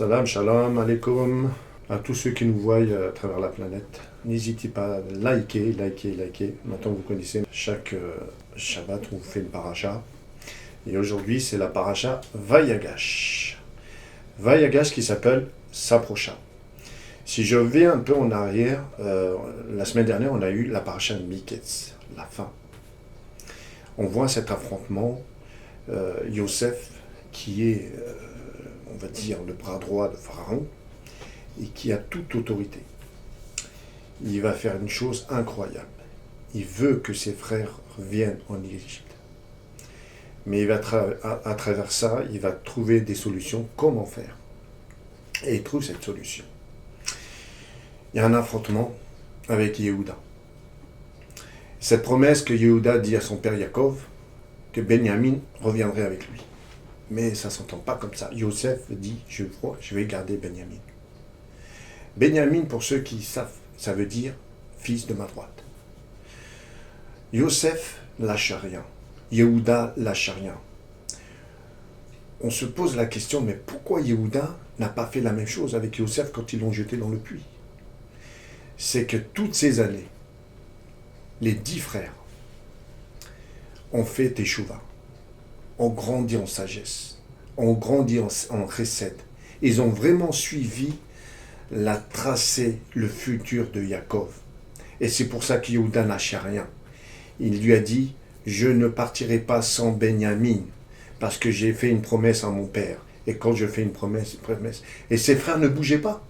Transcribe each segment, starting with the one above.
Salam, shalom, alaikum à tous ceux qui nous voient à travers la planète. N'hésitez pas à liker. Maintenant, vous connaissez, chaque Shabbat, on fait une paracha. Et aujourd'hui, c'est la paracha Vayagash. Vayagash qui s'appelle S'approcha. Si je vais un peu en arrière, la semaine dernière, on a eu la paracha de Miketz, la fin. On voit cet affrontement, Yosef, qui est, on va dire, le bras droit de Pharaon, et qui a toute autorité. Il va faire une chose incroyable. Il veut que ses frères reviennent en Égypte. Mais il va à travers ça, il va trouver des solutions, comment faire. Et il trouve cette solution. Il y a un affrontement avec Yehuda. Cette promesse que Yehuda dit à son père Yaakov, que Benjamin reviendrait avec lui. Mais ça ne s'entend pas comme ça. Yosef dit, je vais garder Benjamin. Benjamin, pour ceux qui savent, ça veut dire fils de ma droite. Yosef lâche rien. Yehuda lâche rien. On se pose la question, mais pourquoi Yehuda n'a pas fait la même chose avec Yosef quand ils l'ont jeté dans le puits? C'est que toutes ces années, les 10 frères ont fait teshuva, ont grandi en sagesse, ont grandi en chesed. Ils ont vraiment suivi la tracée, le futur de Yaakov. Et c'est pour ça que Yehuda lâchait rien. Il lui a dit, je ne partirai pas sans Benjamin, parce que j'ai fait une promesse à mon père. Et quand je fais une promesse. Et ses frères ne bougeaient pas,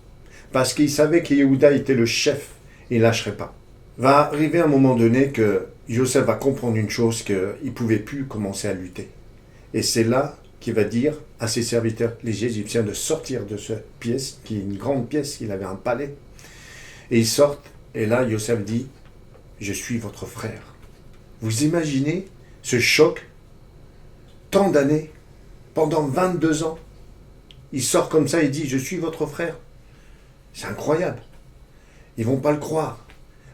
parce qu'ils savaient que Yehuda était le chef, il ne lâcherait pas. Va arriver un moment donné que Yosef va comprendre une chose, qu'il ne pouvait plus commencer à lutter. Et c'est là qu'il va dire à ses serviteurs, les Égyptiens, de sortir de cette pièce, qui est une grande pièce, il avait un palais. Et ils sortent, et là, Yosef dit, je suis votre frère. Vous imaginez ce choc, tant d'années, pendant 22 ans, il sort comme ça et dit, je suis votre frère. C'est incroyable. Ils ne vont pas le croire,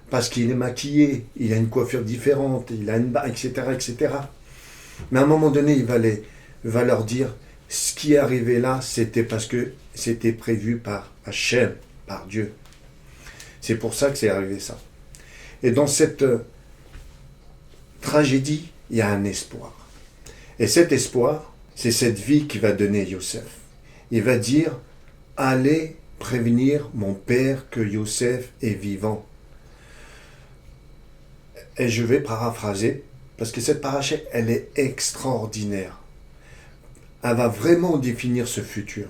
parce qu'il est maquillé, il a une coiffure différente, il a une barbe, etc. Mais à un moment donné, il va leur dire, ce qui est arrivé là, c'était parce que c'était prévu par Hachem, par Dieu. C'est pour ça que c'est arrivé ça. Et dans cette tragédie, il y a un espoir. Et cet espoir, c'est cette vie qui va donner Yosef. Il va dire, allez prévenir mon père que Yosef est vivant. Et je vais paraphraser, parce que cette paracha, elle est extraordinaire. Elle va vraiment définir ce futur.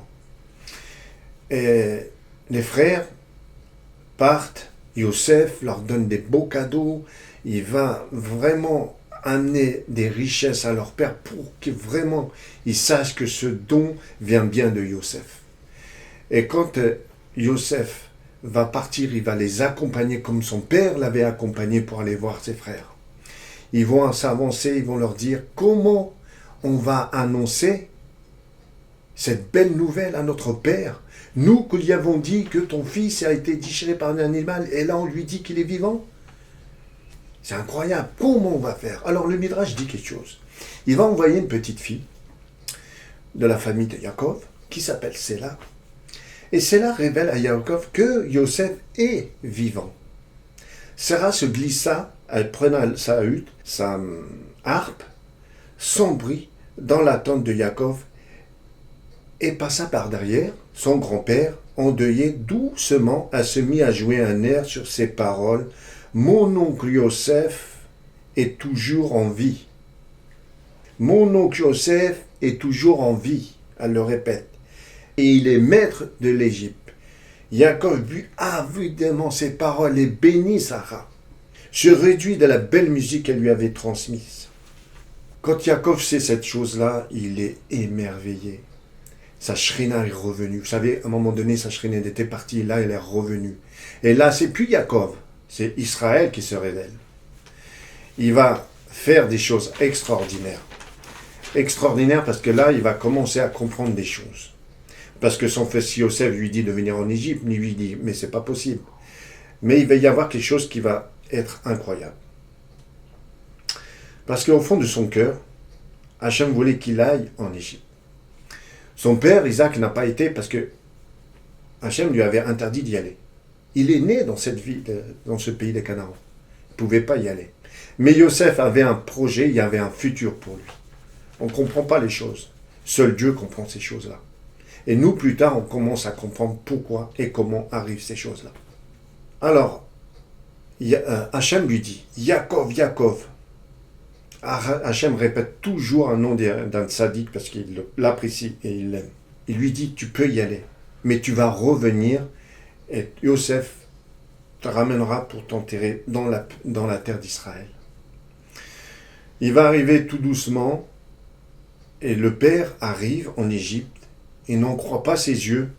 Et les frères partent, Yosef leur donne des beaux cadeaux, il va vraiment amener des richesses à leur père pour que vraiment ils sachent que ce don vient bien de Yosef. Et quand Yosef va partir, il va les accompagner comme son père l'avait accompagné pour aller voir ses frères. Ils vont s'avancer, ils vont leur dire comment on va annoncer cette belle nouvelle à notre père. Nous qui lui avons dit que ton fils a été déchiré par un animal et là on lui dit qu'il est vivant. C'est incroyable. Comment on va faire? Alors le Midrash dit quelque chose. Il va envoyer une petite fille de la famille de Yaakov qui s'appelle Séla. Et Séla révèle à Yaakov que Yosef est vivant. Sarah se glissa, elle prenait sa hutte, sa harpe, son bruit dans la tente de Yaakov et passa par derrière. Son grand-père, endeuillé doucement, a se mis à jouer un air sur ces paroles. Mon oncle Yosef est toujours en vie. Mon oncle Yosef est toujours en vie, elle le répète. Et il est maître de l'Égypte. Yaakov but avidement ces paroles et bénit Sarah. Se réduit de la belle musique qu'elle lui avait transmise. Quand Yaakov sait cette chose-là, il est émerveillé. Sa shrina est revenue. Vous savez, à un moment donné, sa shrina était partie, là, elle est revenue. Et là, c'est plus Yaakov, c'est Israël qui se révèle. Il va faire des choses extraordinaires. Extraordinaires parce que là, il va commencer à comprendre des choses. Parce que son fils Yosef lui dit de venir en Égypte, lui dit, mais c'est pas possible. Mais il va y avoir quelque chose qui va être incroyable. Parce qu'au fond de son cœur, Hachem voulait qu'il aille en Égypte. Son père, Isaac, n'a pas été parce que Hachem lui avait interdit d'y aller. Il est né dans cette ville, dans ce pays des Canaan. Il ne pouvait pas y aller. Mais Yosef avait un projet, il y avait un futur pour lui. On ne comprend pas les choses. Seul Dieu comprend ces choses-là. Et nous, plus tard, on commence à comprendre pourquoi et comment arrivent ces choses-là. Alors, Hachem lui dit, Yaakov, Yaakov. Hachem répète toujours un nom d'un tzaddik parce qu'il l'apprécie et il l'aime. Il lui dit, tu peux y aller, mais tu vas revenir et Yosef te ramènera pour t'enterrer dans la terre d'Israël. Il va arriver tout doucement et le père arrive en Égypte. Il n'en croit pas ses yeux,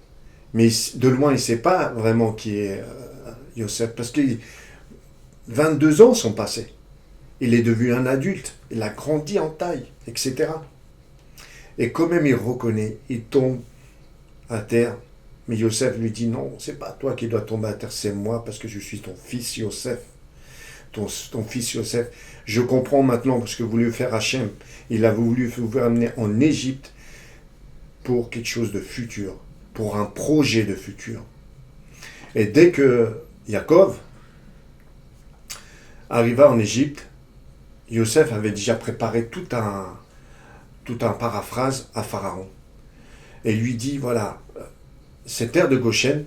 mais de loin, il ne sait pas vraiment qui est Yosef, parce que 22 ans sont passés. Il est devenu un adulte, il a grandi en taille, etc. Et quand même il reconnaît, il tombe à terre. Mais Yosef lui dit, non, c'est pas toi qui dois tomber à terre, c'est moi, parce que je suis ton fils Yosef. Ton fils Yosef. Je comprends maintenant ce que voulait faire Hachem. Il a voulu vous amener en Égypte pour quelque chose de futur, pour un projet de futur. Et dès que Yaakov arriva en Égypte, Yosef avait déjà préparé tout un paraphrase à Pharaon. Et lui dit, voilà, cette terre de Goshen,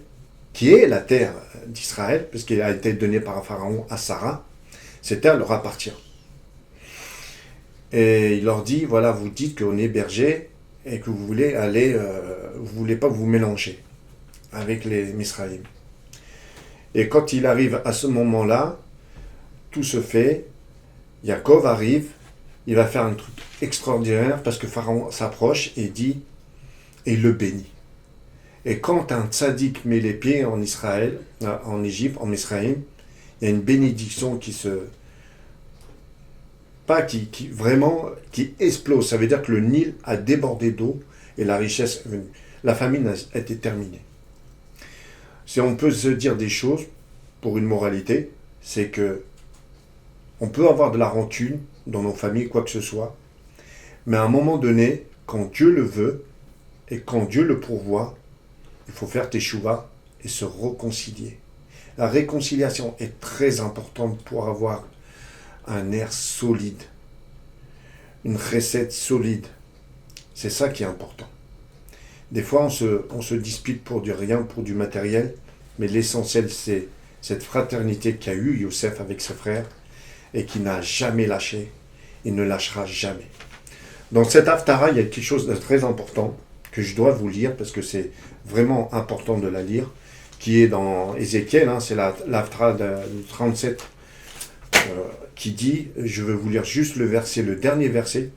qui est la terre d'Israël, parce qu'elle a été donnée par Pharaon à Sarah, cette terre leur appartient. Et il leur dit, voilà, vous dites qu'on est berger et que vous voulez aller, vous voulez pas vous mélanger avec les Misraïm. Et quand il arrive à ce moment-là, tout se fait, Yaakov arrive, il va faire un truc extraordinaire parce que Pharaon s'approche et dit, et il le bénit. Et quand un tzaddik met les pieds en Israël, en Égypte, en Misraïm, il y a une bénédiction qui explose. Ça veut dire que le Nil a débordé d'eau et la richesse est venue. La famine a été terminée. Si on peut se dire des choses pour une moralité, c'est que on peut avoir de la rancune dans nos familles, quoi que ce soit, mais à un moment donné, quand Dieu le veut et quand Dieu le pourvoit, il faut faire teshuva et se réconcilier. La réconciliation est très importante pour avoir un air solide, une recette solide. C'est ça qui est important. Des fois, on se dispute pour du rien, pour du matériel, mais l'essentiel, c'est cette fraternité qu'a eu Yosef avec ses frères et qui n'a jamais lâché. Il ne lâchera jamais. Dans cette Haftara, il y a quelque chose de très important que je dois vous lire parce que c'est vraiment important de la lire, qui est dans Ézéchiel, c'est l'Haftara de 37 qui dit, je vais vous lire juste le dernier verset,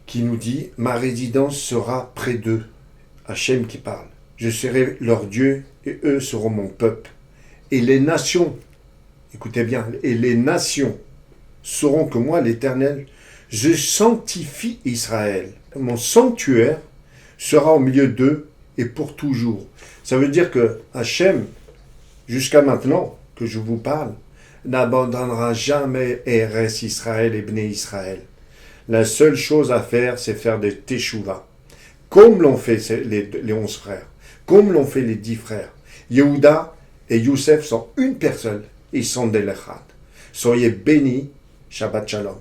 qui nous dit, ma résidence sera près d'eux, Hachem qui parle, je serai leur Dieu et eux seront mon peuple. Et les nations, écoutez bien, et les nations sauront que moi, l'Éternel, je sanctifie Israël. Mon sanctuaire sera au milieu d'eux et pour toujours. Ça veut dire que Hachem, jusqu'à maintenant que je vous parle, n'abandonnera jamais Eretz Israël et Bnei Israël. La seule chose à faire, c'est faire des teshuva. Comme l'ont fait les 11 frères, comme l'ont fait les 10 frères. Yehuda et Youssef sont une personne, ils sont des lechad. Soyez bénis, Shabbat Shalom.